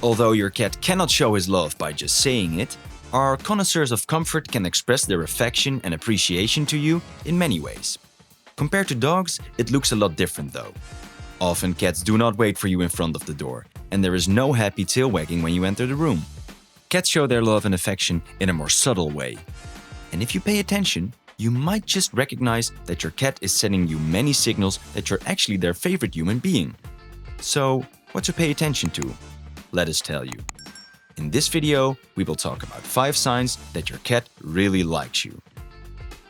Although your cat cannot show his love by just saying it, our connoisseurs of comfort can express their affection and appreciation to you in many ways. Compared to dogs, it looks a lot different though. Often cats do not wait for you in front of the door, and there is no happy tail wagging when you enter the room. Cats show their love and affection in a more subtle way. And if you pay attention, you might just recognize that your cat is sending you many signals that you're actually their favorite human being. So, what to pay attention to? Let us tell you. In this video, we will talk about 5 signs that your cat really likes you.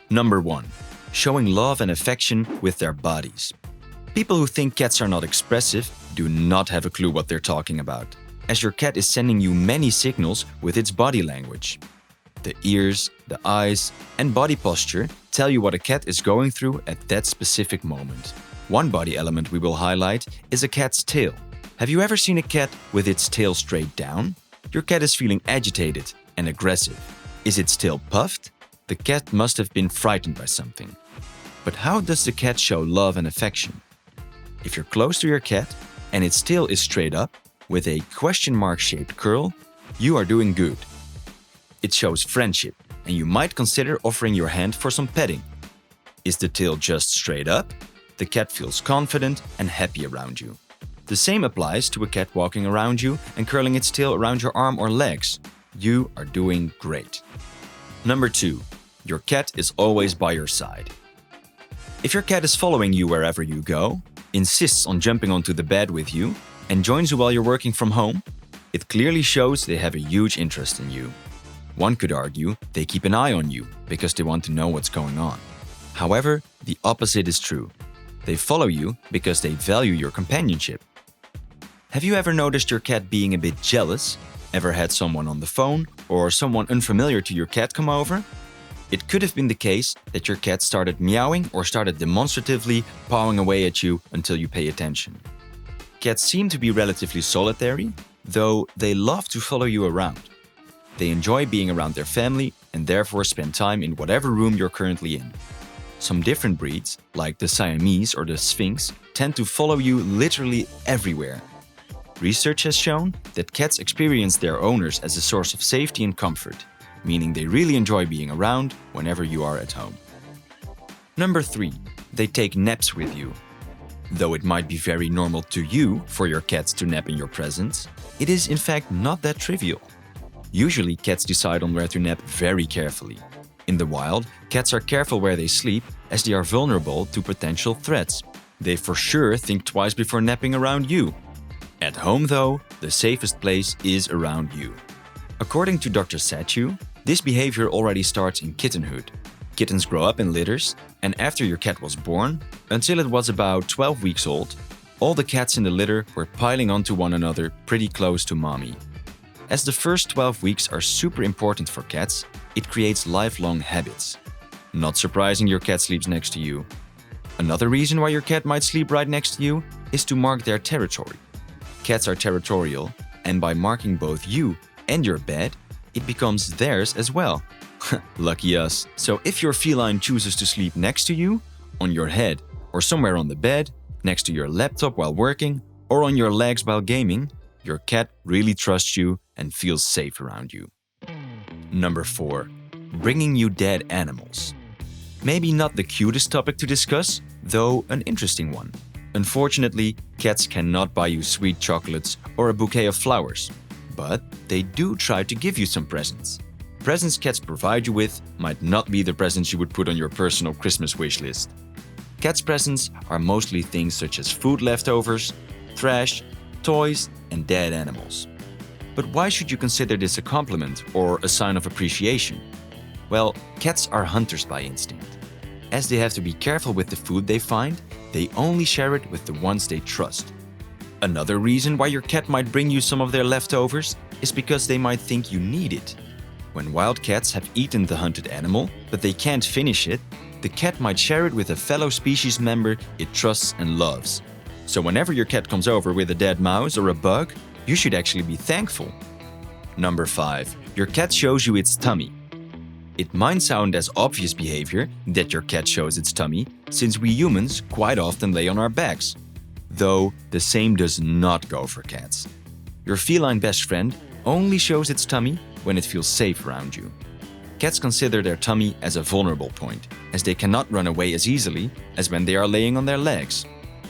Number 1. Showing love and affection with their bodies. People who think cats are not expressive do not have a clue what they're talking about, as your cat is sending you many signals with its body language. The ears, the eyes, and body posture tell you what a cat is going through at that specific moment. One body element we will highlight is a cat's tail. Have you ever seen a cat with its tail straight down? Your cat is feeling agitated and aggressive. Is its tail puffed? The cat must have been frightened by something. But how does the cat show love and affection? If you're close to your cat and its tail is straight up with a question mark shaped curl, you are doing good. It shows friendship, and you might consider offering your hand for some petting. Is the tail just straight up? The cat feels confident and happy around you. The same applies to a cat walking around you and curling its tail around your arm or legs. You are doing great. Number 2. Your cat is always by your side. If your cat is following you wherever you go, insists on jumping onto the bed with you, and joins you while you're working from home, it clearly shows they have a huge interest in you. One could argue they keep an eye on you because they want to know what's going on. However, the opposite is true. They follow you because they value your companionship. Have you ever noticed your cat being a bit jealous? Ever had someone on the phone or someone unfamiliar to your cat come over? It could have been the case that your cat started meowing or started demonstratively pawing away at you until you pay attention. Cats seem to be relatively solitary, though they love to follow you around. They enjoy being around their family and therefore spend time in whatever room you're currently in. Some different breeds, like the Siamese or the Sphinx, tend to follow you literally everywhere. Research has shown that cats experience their owners as a source of safety and comfort, meaning they really enjoy being around whenever you are at home. Number 3. They take naps with you. Though it might be very normal to you for your cats to nap in your presence, it is in fact not that trivial. Usually, cats decide on where to nap very carefully. In the wild, cats are careful where they sleep as they are vulnerable to potential threats. They for sure think twice before napping around you. At home though, the safest place is around you. According to Dr. Satchu, this behavior already starts in kittenhood. Kittens grow up in litters, and after your cat was born, until it was about 12 weeks old, all the cats in the litter were piling onto one another pretty close to mommy. As the first 12 weeks are super important for cats, it creates lifelong habits. Not surprising your cat sleeps next to you. Another reason why your cat might sleep right next to you is to mark their territory. Cats are territorial, and by marking both you and your bed, it becomes theirs as well. Lucky us. So if your feline chooses to sleep next to you, on your head, or somewhere on the bed, next to your laptop while working, or on your legs while gaming, your cat really trusts you and feels safe around you. Number 4. Bringing you dead animals. Maybe not the cutest topic to discuss, though an interesting one. Unfortunately, cats cannot buy you sweet chocolates or a bouquet of flowers, but they do try to give you some presents. Presents cats provide you with might not be the presents you would put on your personal Christmas wish list. Cats' presents are mostly things such as food leftovers, trash, toys, and dead animals. But why should you consider this a compliment or a sign of appreciation? Well, cats are hunters by instinct. As they have to be careful with the food they find, they only share it with the ones they trust. Another reason why your cat might bring you some of their leftovers is because they might think you need it. When wild cats have eaten the hunted animal, but they can't finish it, the cat might share it with a fellow species member it trusts and loves. So whenever your cat comes over with a dead mouse or a bug, you should actually be thankful. Number 5. Your cat shows you its tummy. It might sound as obvious behavior that your cat shows its tummy, since we humans quite often lay on our backs. Though the same does not go for cats. Your feline best friend only shows its tummy when it feels safe around you. Cats consider their tummy as a vulnerable point, as they cannot run away as easily as when they are laying on their legs,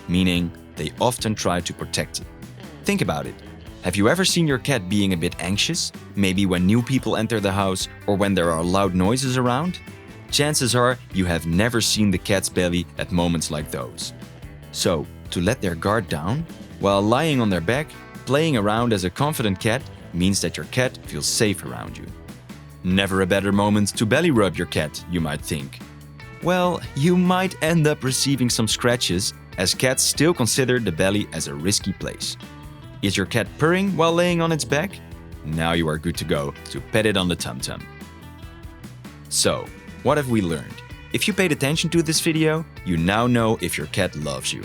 meaning they often try to protect it. Think about it. Have you ever seen your cat being a bit anxious? Maybe when new people enter the house or when there are loud noises around? Chances are you have never seen the cat's belly at moments like those. So, to let their guard down, while lying on their back, playing around as a confident cat means that your cat feels safe around you. Never a better moment to belly rub your cat, you might think. Well, you might end up receiving some scratches, as cats still consider the belly as a risky place. Is your cat purring while laying on its back? Now you are good to go to pet it on the tum-tum. So, what have we learned? If you paid attention to this video, you now know if your cat loves you.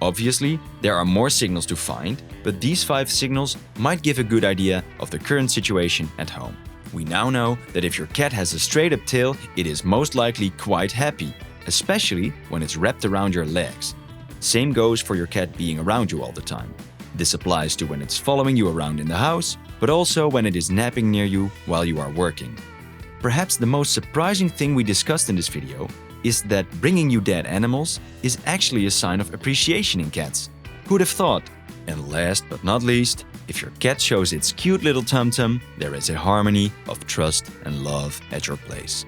Obviously, there are more signals to find, but these 5 signals might give a good idea of the current situation at home. We now know that if your cat has a straight-up tail, it is most likely quite happy, especially when it's wrapped around your legs. Same goes for your cat being around you all the time. This applies to when it's following you around in the house, but also when it is napping near you while you are working. Perhaps the most surprising thing we discussed in this video is that bringing you dead animals is actually a sign of appreciation in cats. Who'd have thought? And last but not least, if your cat shows its cute little tum-tum, there is a harmony of trust and love at your place.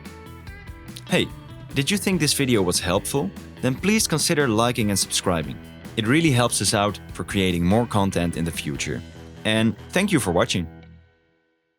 Hey, did you think this video was helpful? Then please consider liking and subscribing. It really helps us out for creating more content in the future. And thank you for watching.